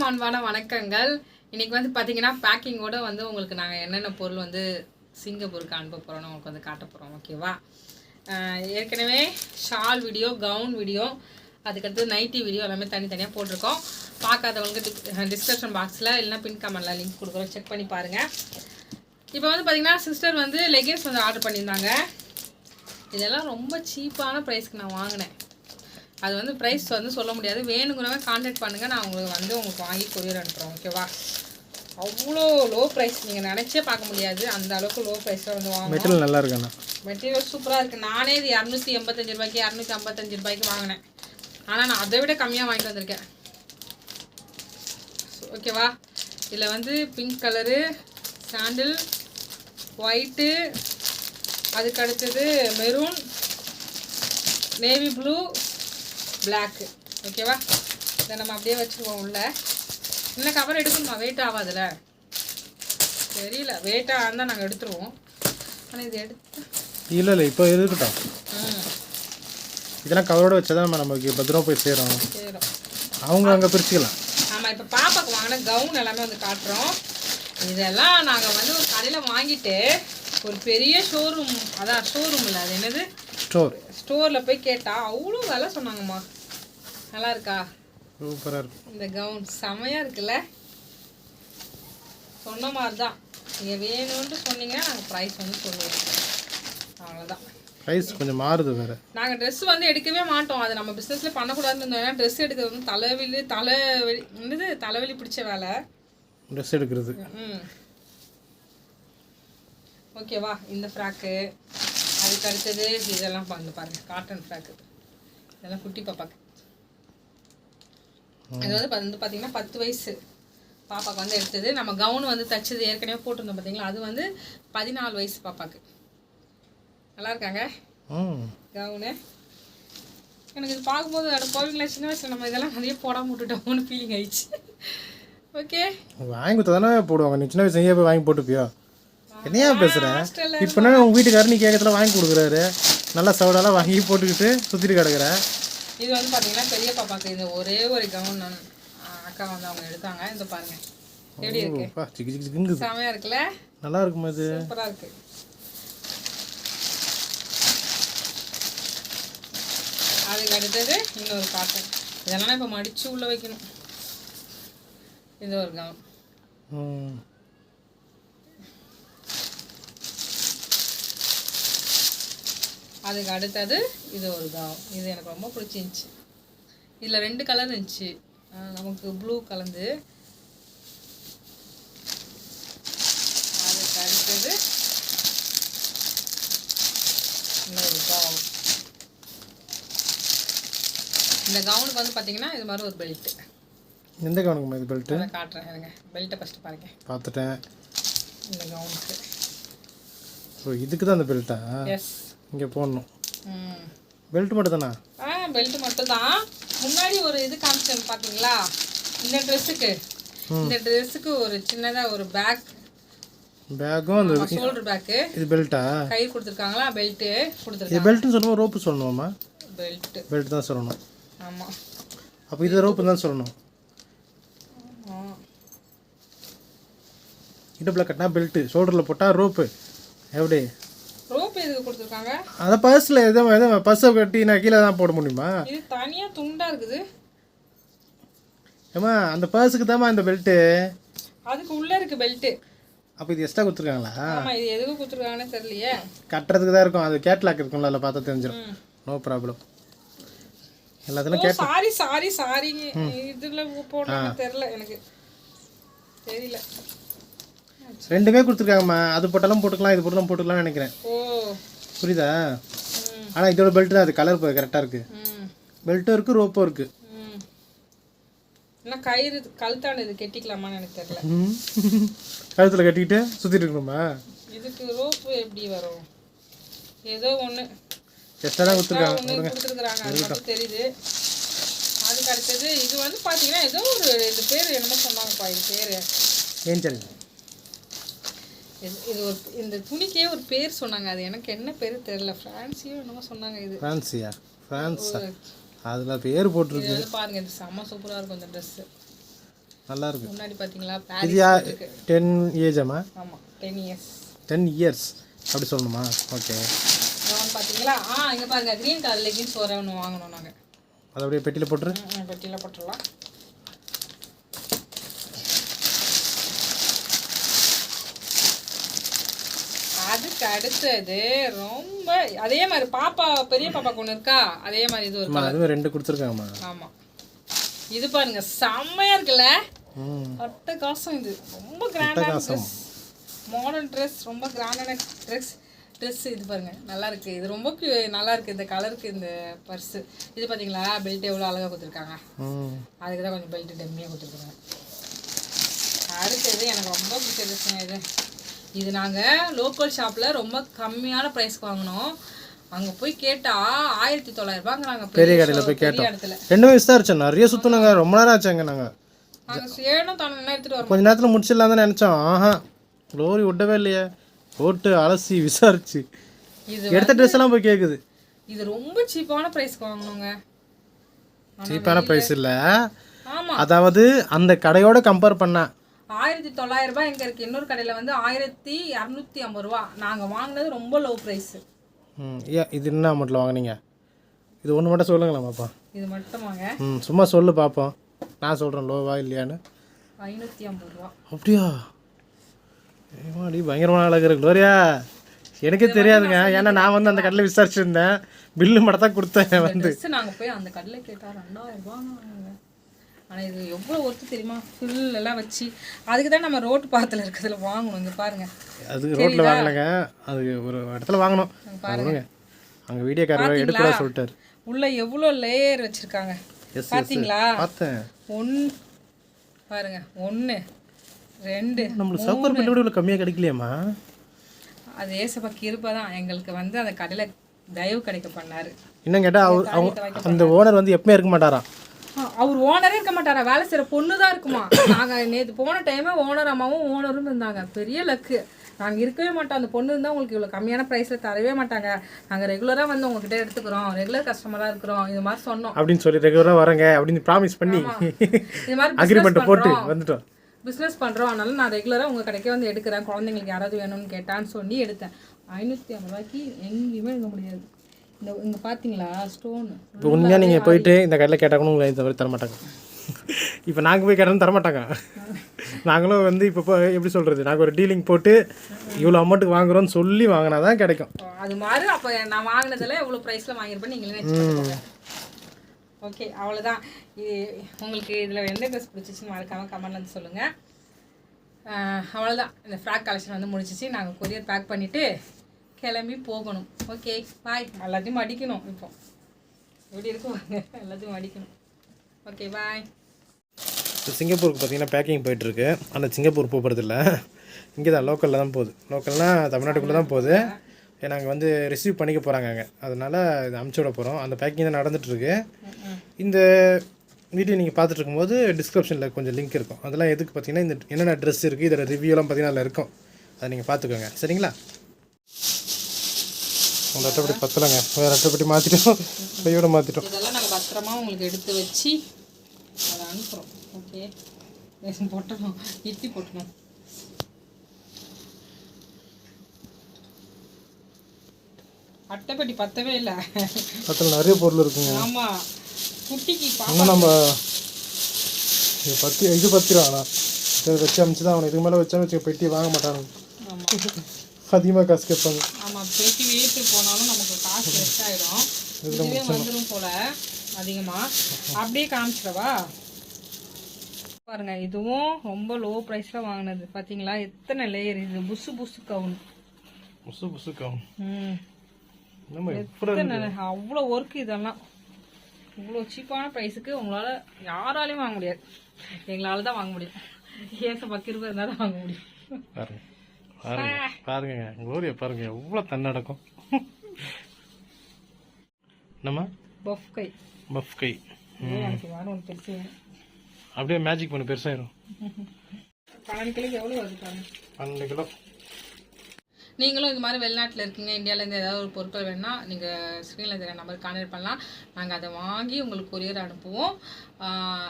அன்பான வணக்கங்கள். இன்னைக்கு வந்து பார்த்தீங்கன்னா பேக்கிங்கோட வந்து உங்களுக்கு நாங்கள் என்னென்ன பொருள் வந்து சிங்கப்பூருக்கு அனுப்ப போகிறோன்னு உங்களுக்கு வந்து காட்ட போகிறோம். ஓகேவா? ஏற்கனவே ஷால் வீடியோ, கவுன் வீடியோ, அதுக்கடுத்து நைட்டி வீடியோ எல்லாமே தனித்தனியாக போட்டிருக்கோம். பார்க்காதவங்களுக்கு டிஸ்கிரிப்ஷன் பாக்ஸில் இல்லைனா பின் கமெண்டில் லிங்க் கொடுக்குறோம், செக் பண்ணி பாருங்கள். இப்போ வந்து பார்த்திங்கன்னா சிஸ்டர் வந்து லெகின்ஸ் வந்து ஆர்டர் பண்ணியிருந்தாங்க. இதெல்லாம் ரொம்ப சீப்பான ப்ரைஸ்க்கு நான் வாங்கினேன். அது வந்து ப்ரைஸ் வந்து சொல்ல முடியாது. வேணுங்கிறவங்க கான்டாக்ட் பண்ணுங்கள், நான் உங்களுக்கு வாங்கி கொரியர் அனுப்புகிறோம். ஓகேவா? அவ்வளோ லோ ப்ரைஸ் நீங்கள் நினச்சே பார்க்க முடியாது. அந்த அளவுக்கு லோ ப்ரைஸில் வந்து வாங்கணும். மெட்டீரியல் நல்லா இருக்குண்ணா. மெட்டீரியல் சூப்பராக இருக்குது. நானே இது 285 ரூபாய்க்கு 255 ரூபாய்க்கு வாங்கினேன். ஆனால் நான் அதை விட கம்மியாக வாங்கிட்டு வந்திருக்கேன். ஓகேவா? இதில் வந்து பிங்க் கலரு, சாண்டில், ஒயிட்டு, அதுக்கு அடுத்தது மெரூன், நேவி ப்ளூ, பிளாக்கு. ஓகேவா? இதை நம்ம அப்படியே வச்சுருவோம் உள்ள. இன்னும் கவர் எடுக்கணுமா? வெயிட் ஆகாதுல்ல, தெரியல. வெயிட்டாக இருந்தால் நாங்கள் எடுத்துருவோம். ஆனால் இது எடுத்து இல்லை இப்போ இருக்கட்டும். இதெல்லாம் கவரோட வச்சா தான் நமக்கு பத்திரமா போய் சேரும். அவங்க அங்கே பிரிச்சுக்கலாம். ஆமாம், இப்போ பாப்பாவுக்கு வாங்கின கவுன் எல்லாமே வந்து காட்டுறோம். இதெல்லாம் நாங்கள் வந்து ஒரு கடையில் வாங்கிட்டு ஒரு பெரிய ஷோரூம், அதான் ஷோரூம் இல்லை, அது என்னது, ஸ்டோரில் போய் கேட்டால் அவ்வளோ விலை சொன்னாங்கம்மா. நல்லா இருக்கா? சூப்பராக இருக்கு. இந்த கவுன் செமையாக இருக்குல்ல? சொன்ன மாதிரி தான். நீங்கள் வேணும்னு சொன்னீங்கன்னா நாங்கள் ப்ரைஸ் வந்து சொல்லுவோம். அவ்வளோதான். ப்ரைஸ் கொஞ்சம் மாறுது வேறு. நாங்கள் ட்ரெஸ் வந்து எடுக்கவே மாட்டோம். அது நம்ம பிஸ்னஸில் பண்ணக்கூடாதுன்னு இருந்தோம். ஏன்னா ட்ரெஸ் எடுக்கிறது வந்து தலைவலி பிடிச்ச வேலை. ட்ரெஸ் எடுக்கிறது. ஓகேவா? இந்த ஃப்ராக்கு, அதுக்கு அடுத்தது இதெல்லாம் பாருங்கள், காட்டன் ஃப்ராக்கு. இதெல்லாம் குட்டி பாப்பாக்கு. இது வந்து பார்த்தீங்கன்னா 10 வயசு பாப்பாவுக்கு வந்து எடுத்தது. நம்ம கவுன் வந்து தைச்சது ஏற்கனவே போட்டிருந்தோம் பார்த்தீங்களா, அது வந்து 14 வயசு பாப்பாவுக்கு. நல்லா இருக்காங்க கவுனு. எனக்கு இது பார்க்கும்போது அதை போவீங்களா, சின்ன வயசில் நம்ம இதெல்லாம் நிறைய போடாமல் விட்டுட்டோம்னு ஃபீலிங் ஆயிடுச்சு. ஓகே, வாங்கி கொடுத்தா தானே போடுவாங்க. நீ சின்ன வயசு எங்கேயா போய் வாங்கி போட்டுப்பியோ? என்னையா பேசுகிறேன்? இப்போ நான் உங்கள் வீட்டுக்காரர் நீ கேட்கறதுல வாங்கி கொடுக்குறாரு, நல்லா சவுடாலாம் வாங்கி போட்டுக்கிட்டு சுற்றிட்டு கிடக்குறேன். இது வந்து பார்த்தீங்கன்னா பெரிய பாப்பாக்கு இந்த ஒரே ஒரு கவுன் அக்கா வந்து அவங்க எடுத்தாங்க. இந்த பாருங்க எப்படி இருக்கு, செமையா இருக்குல்ல? நல்லா இருக்குமா? இது சூப்பரா இருக்கு. அதுக்கு அடுத்தது இன்னொரு காட்டன். இதெல்லாம் இப்போ மடிச்சு உள்ள வைக்கணும். இந்த ஒரு கவுன். அதுக்கு அடுத்தது இது ஒரு கவுன். இது எனக்கு ரொம்ப பிடிச்சிருந்துச்சி. இதில் 2 கலர் இருந்துச்சு, நமக்கு ப்ளூ கலந்து. அதுக்கு அடுத்தது இன்னொரு கவுன். இந்த கவுனுக்கு வந்து பார்த்தீங்கன்னா இது மாதிரி ஒரு பெல்ட்டு. எந்த கவுனுக்குமா இது பெல்ட்டு? அதை காட்டுறேன் இருங்க. பெல்ட்டை ஃபஸ்ட்டு பாருங்க. பார்த்துட்டேன். இந்த கவுனுக்கு. ஓ, இதுக்கு தான் அந்த பெல்ட்டா? எஸ், இங்கே போடணும். பெல்ட் மட்டும் தானா? பெல்ட் மட்டும் தான். முன்னாடி ஒரு இது காமிச்சேன் பார்த்தீங்களா, இந்த ட்ரெஸ்ஸுக்கு ஒரு சின்னதாக ஒரு பேக்கும் அந்த ஷோல்டர் பேக்கு. இது பெல்ட்டா? கை கொடுத்துருக்காங்களா, பெல்ட்டு கொடுத்துருக்காங்க. இது பெல்ட்னு சொல்லுவோம், ரோப்பு சொல்லணுமா? பெல்ட் தான் சொல்லணும். ஆமாம். அப்போ இது ரோப்பு தான் சொல்லணும். இடுப்பில் கட்டினா பெல்ட்டு, ஷோல்டரில் போட்டால் ரோப்பு. எப்படி ரோப் எதுக்கு கொடுத்துருக்காங்க? அதை பர்ஸில் எதுவும் பர்ஸை கட்டி நான் கீழே தான் போட முடியுமா? இது தனியாக துண்டாக இருக்குது. ஏம்மா அந்த பர்ஸுக்கு தான்மா இந்த பெல்ட்டு. அதுக்கு உள்ளே இருக்குது பெல்ட்டு. அப்போ இது எக்ஸ்ட்ரா கொடுத்துருக்காங்களா? ஆமாம், இது எதுக்கு கொடுத்துருக்காங்கன்னு தெரியலையே. கட்டுறதுக்கு தான் இருக்கும். அது கேட்லாக் இருக்கும்ல, அதில் பார்த்தா தெரிஞ்சிடும். No problem. எல்லாத்துலையும் சாரிங்க. இதில் போடலான்னு தெரியல, எனக்கு தெரியல. 2மே கொடுத்துருக்காங்கம்மா. அது போட்டாலும் போட்டுக்கலாம், இது போட்டாலும் போட்டுக்கலாம்னு நினைக்கிறேன். புரியுதா? ஆனால் இதோட பெல்ட் தான், அது கலர் கரெக்டாக இருக்குது. பெல்ட்டும் இருக்குது, ரோப்பும் இருக்குது. ஆனால் கயிறு கழுத்தான இது கட்டிக்கலாமான்னு எனக்கு தெரியல. கழுத்தில் கட்டிக்கிட்டு சுற்றிட்டு இருக்கணுமா? இதுக்கு ரோப்பு எப்படி வரும்? ஏதோ ஒன்று எக்ஸ்ட்ரா தான் கொடுத்துருக்காங்க, அது மட்டும் தெரியுது. அதுக்கு அடுத்தது இது வந்து பார்த்தீங்கன்னா ஏதோ ஒரு 2 பேர் என்னமோ சொன்னாங்கப்பா. இது பேர் ஏஞ்சல். இது ஒரு இந்த துணிக்கே ஒரு பேர் சொன்னாங்க, அது எனக்கு என்ன பேர் தெரியல. ஃப்ரான்சியோ என்னமோ சொன்னாங்க. இது ஃப்ரான்ஸா? அதில் பேர் போட்டிருக்கு. இது பாருங்க, இது செம்ம சூப்பராக இருக்கும் இந்த ட்ரெஸ்ஸு. நல்லா இருக்கு. முன்னாடி பார்த்தீங்களா இது பாரிஸ் 10 ஏஜாமா? ஆமாம் 10 இயர்ஸ். 10 இயர்ஸ் அப்படி சொல்லணுமா? ஓகே. பார்த்தீங்களா இங்கே பாருங்க க்ரீன் கலர் லெகின்ஸ் ஒன்று வாங்கணும் நாங்கள். அதை அப்படியே பெட்டியில் போட்டுரு. பெட்டியில் போட்டுடலாம். அதுக்கு அடுத்தது ரொம்ப அதே மாதிரி பாப்பா பெரிய பாப்பாக்கு ஒன்று இருக்கா அதே மாதிரி இது ஒரு அதுவும் 2 கொடுத்துருக்காங்கம்மா. ஆமாம் இது பாருங்க செம்மையா இருக்குல்ல. அட்டகாசம். இது ரொம்ப கிராண்டான ட்ரெஸ், மாடர்ன் ட்ரெஸ், ரொம்ப கிராண்டான ட்ரெஸ். இது பாருங்க நல்லா இருக்கு. இது ரொம்ப நல்லா இருக்கு இந்த கலருக்கு. இந்த பர்ஸு இது பார்த்தீங்களா பெல்ட் எவ்வளோ அழகாக கொடுத்துருக்காங்க. அதுக்கு தான் கொஞ்சம் பெல்ட் டம்மியாக கொடுத்துருக்காங்க. அடுத்தது எனக்கு ரொம்ப பிடிச்ச ட்ரெஸ்ஸுங்க இது நாங்கள் லோக்கல் ஷாப்பில் ரொம்ப கம்மியான ப்ரைஸ்க்கு வாங்கினோம். அங்கே போய் கேட்டால் 1900 ரூபாங்கிறாங்க. பெரிய கடையில் போய் கேட்டோம். 2 விசாரிச்சோம். நிறைய சுற்றினாங்க. ரொம்ப நேரம் ஆச்சாங்க. நாங்கள் சேணும் தானே எடுத்துகிட்டு வரோம். கொஞ்ச நேரத்தில் முடிச்சிடலாம் தான் நினச்சோம். க்ளோரி விடவே இல்லையே. போட்டு அலசி விசாரிச்சு எடுத்த ட்ரெஸ் எல்லாம் போய் கேட்குது. இது ரொம்ப சீப்பான ப்ரைஸ்க்கு வாங்கணுங்க. சீப்பான ப்ரைஸ் இல்லை. ஆமாம் அதாவது அந்த கடையோட கம்பேர் பண்ணா 1900 ரூபாய் எங்கே இருக்குது. இன்னொரு கடையில் வந்து 1250 ரூபா. நாங்கள் வாங்கினது ரொம்ப லோ ப்ரைஸு. இது என்ன அமௌண்ட்டில் வாங்கினீங்க? இது ஒன்று மட்டும் சொல்லுங்களாம்மாப்பா. இது மட்டும் வாங்க. சும்மா சொல்லு பார்ப்போம். நான் சொல்கிறேன் லோவா இல்லையான்னு. 550 ரூபா. அப்படியா? ஏமாடி பயங்கரமான அழகு இருக்கு க்ளோரியா. எனக்கே தெரியாதுங்க. ஏன்னா நான் வந்து அந்த கடையில் விசாரிச்சுருந்தேன். பில்லு மட்டும் தான் கொடுத்தேன். வந்து நாங்கள் போய் அந்த கடையில் கேட்டால் 2000 ரூபா. ஆனால் இது எவ்வளோ ஒர்த்து தெரியுமா? ஃபுல்லெல்லாம் வச்சு அதுக்கு தான் நம்ம ரோட்டு பாத்தில் இருக்கிறதுல வாங்கணும். இங்கே பாருங்கள். அது ரோட்டில் வாங்கலைங்க. அது ஒரு இடத்துல வாங்கணும். பாருங்க அங்கே வீடியோக்காரர் எடுக்கல சொல்லிட்டாரு. உள்ள எவ்வளோ லேயர் வச்சுருக்காங்க பார்த்தீங்களா? பார்த்தேன். 1 பாருங்க 1 2 நம்மளுக்கு சவுக்கர் பில்லு கூட இவ்வளோ கம்மியாக கிடைக்கலையாம்மா? அது ஏசப்பா கிருபை தான். எங்களுக்கு வந்து அந்த கடையில் தயவு கிடைக்க பண்ணார். இன்னும் கேட்டால் அந்த ஓனர் வந்து எப்பவுமே இருக்க மாட்டாராம். அவர் ஓனரே இருக்க மாட்டாரா, வேலை செய்கிற பொண்ணு தான் இருக்குமா. நாங்கள் நேற்று போன டைமே ஓனர் அம்மாவும் ஓனரும் இருந்தாங்க. பெரிய லக்கு. நாங்கள் இருக்கவே மாட்டோம். அந்த பொண்ணு இருந்தால் உங்களுக்கு இவ்வளோ கம்மியான ப்ரைஸில் தரவே மாட்டாங்க. நாங்கள் ரெகுலராக வந்து உங்ககிட்ட எடுத்துக்கிறோம், ரெகுலர் கஸ்டமராக இருக்கிறோம் இது மாதிரி சொன்னோம் அப்படின்னு சொல்லி ரெகுலராக வரங்க அப்படின்னு ப்ராமிஸ் பண்ணி இது மாதிரி அக்ரிமெண்ட் போட்டு வந்துட்டோம். பிஸ்னஸ் பண்ணுறோம். அதனால நான் ரெகுலராக உங்கள் கடைக்கே வந்து எடுக்கிறேன். குழந்தைங்களுக்கு யாராவது வேணும்னு கேட்டான்னு சொல்லி எடுத்தேன். 550 ரூபாய்க்கு எங்கேயுமே எடுக்க முடியாது. இங்கே பார்த்தீங்களா ஸ்டோன். இப்போ உண்மையாக நீங்கள் போயிட்டு இந்த கடையில் கேட்டால் கூட உங்களுக்கு இந்த மாதிரி தரமாட்டாங்க. இப்போ நாங்கள் போய் கேட்டாலும் தரமாட்டாங்க. நாங்களும் வந்து இப்போ எப்படி சொல்கிறது, நாங்கள் ஒரு டீலிங் போட்டு இவ்வளோ அமௌண்ட்டுக்கு வாங்குறோம்னு சொல்லி வாங்கினா தான் கிடைக்கும். அது மாதிரி அப்போ நான் வாங்கினதில் எவ்வளோ ப்ரைஸில் வாங்கியிருப்பேன் நீங்களே வச்சுக்கோங்க. ஓகே அவ்வளோதான். உங்களுக்கு இதில் எந்த ட்ரெஸ் பிடிச்சிச்சின்னு மறக்காமல் கமெண்ட் வந்து சொல்லுங்கள். அவ்வளோதான். இந்த ஃப்ராக் கலெக்ஷன் வந்து முடிச்சிச்சு. நாங்கள் கொரியர் பேக் பண்ணிவிட்டு கிளம்பி போகணும். Okay bye. எல்லாத்தையும் மடிக்கணும். இப்போ எப்படி இருக்குவாங்க எல்லாத்தையும் மடிக்கணும். Okay bye. சிங்கப்பூருக்கு பார்த்தீங்கன்னா பேக்கிங் போயிட்டுருக்கு. ஆனால் சிங்கப்பூர் போகிறதில்ல, இங்கே தான் லோக்கலில் தான் போகுது. லோக்கல்னால் தமிழ்நாட்டுக்குள்ளே தான் போகுது. நாங்கள் வந்து ரிசீவ் பண்ணிக்க போகிறாங்க அங்கே. அதனால் இதை அமுச்சு விட போகிறோம். அந்த பேக்கிங் தான் நடந்துகிட்ருக்கு. இந்த வீடியோ நீங்கள் பார்த்துட்டு இருக்கும்போது டிஸ்கிரிப்ஷனில் கொஞ்சம் லிங்க் இருக்கும். அதெல்லாம் எதுக்கு பார்த்தீங்கன்னா இந்த என்னென்ன ட்ரெஸ் இருக்குது இதோட ரிவ்யூலாம் பார்த்தீங்கன்னா அதில் இருக்கும். அதை நீங்கள் பார்த்துக்கோங்க சரிங்களா. உங்கள் அட்டைப்பட்டி பத்தலைங்க, வேறு அட்டைப்பட்டி மாற்றிட்டோம், கையோட மாற்றிட்டோம். இதெல்லாம் நாங்கள் பத்திரமா உங்களுக்கு எடுத்து வச்சு அதை அனுப்புகிறோம். ஓகே போட்டணும், இட்லி போட்டணும். அட்டைப்பட்டி பத்தவே இல்லை. பத்தல நிறைய பொருள் இருக்குங்க. ஆமாம் குட்டிக்கு இன்னும் நம்ம இது பத்திரம் வச்சு அமிச்சு தான் அவனை இதுக்கு மேலே வச்சா வச்சு பெட்டி வாங்க மாட்டாங்க. ஆமாம் அதிகமாக காசு கேட்பாங்க. ஆமாம் பெட்டி வெயிட்டு போனாலும் நமக்கு காசு வேஸ்ட் ஆகிடும். இதுவே வந்துடும் போல் அதிகமாக. அப்படியே காமிச்சிடவா பாருங்க. இதுவும் ரொம்ப லோ ப்ரைஸில் வாங்கினது பார்த்தீங்களா. எத்தனை லேயர் இது. புசு புசு கவுன். புசு புசு கவுன். அவ்வளோ ஒர்க்கு இதெல்லாம். இவ்வளோ சீப்பான ப்ரைஸுக்கு உங்களால் யாராலையும் வாங்க முடியாது. எங்களால் தான் வாங்க முடியும். ஏச பக்கிருப்பா இருந்தால் தான் வாங்க முடியும். பாருங்க க்ளோரியா பாருங்க எவ்வளோ தன்னடக்கம். நம்ம பஃப் கை. பஃப் கை பெருசு அப்படியே மேஜிக் பண்ணி பெருசாயிரும். 12 கிலோக்கு எவ்வளோ வருது பாருங்க. 12 கிலோ. நீங்களும் இது மாதிரி வெளிநாட்டில் இருக்கீங்க, இந்தியாவிலேருந்து ஏதாவது ஒரு பொருட்கள் வேணுன்னா நீங்கள் ஸ்க்ரீனில் தெரிய நம்பருக்கு கான்டாக்ட் பண்ணலாம். நாங்கள் அதை வாங்கி உங்களுக்கு கொரியர் அனுப்புவோம்.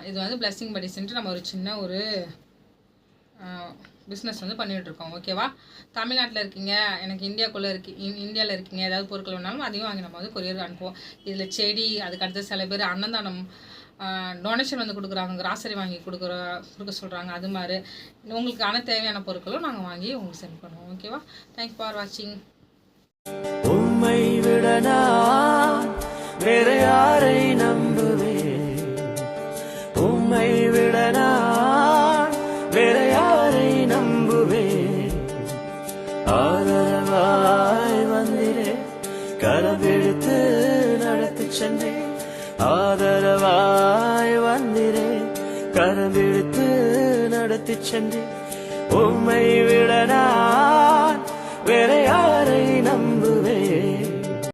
இது வந்து பிளெஸிங் பட்டிஸ்ன்ட்டு நம்ம ஒரு சின்ன ஒரு பிஸ்னஸ் வந்து பண்ணிகிட்ருக்கோம். ஓகேவா? தமிழ்நாட்டில் இருக்கீங்க, எனக்கு இந்தியாவுக்குள்ளே இந்தியாவில் இருக்கீங்க, ஏதாவது பொருட்கள் வேணாலும் அதையும் வாங்கி நம்ம வந்து கொரியர் அனுப்புவோம். இதில் செடி, அதுக்கடுத்து சில பேர் அன்னதானம் டொனேஷன் வந்து கொடுக்குறாங்க, கிராசரி வாங்கி கொடுக்க சொல்கிறாங்க. அது மாதிரி உங்களுக்கான தேவையான பொருட்களும் நாங்கள் வாங்கி உங்களுக்கு சென்ட் பண்ணுவோம். ஓகேவா? தேங்க்ஸ் ஃபார் வாட்சிங். உம்மை விட நான் வேற யாரை நம்புவேன்? உம்மை விட நான் வேற யாரை நம்புவேன்? ஆதரவாய் வந்திரே, கரவெடுத்து நடத்தி சென்றேன். ஆதரவாய் வந்திரே, கரவெடுத்து நடத்தி சென்றேன். உம்மை விட நான் வேற யாரை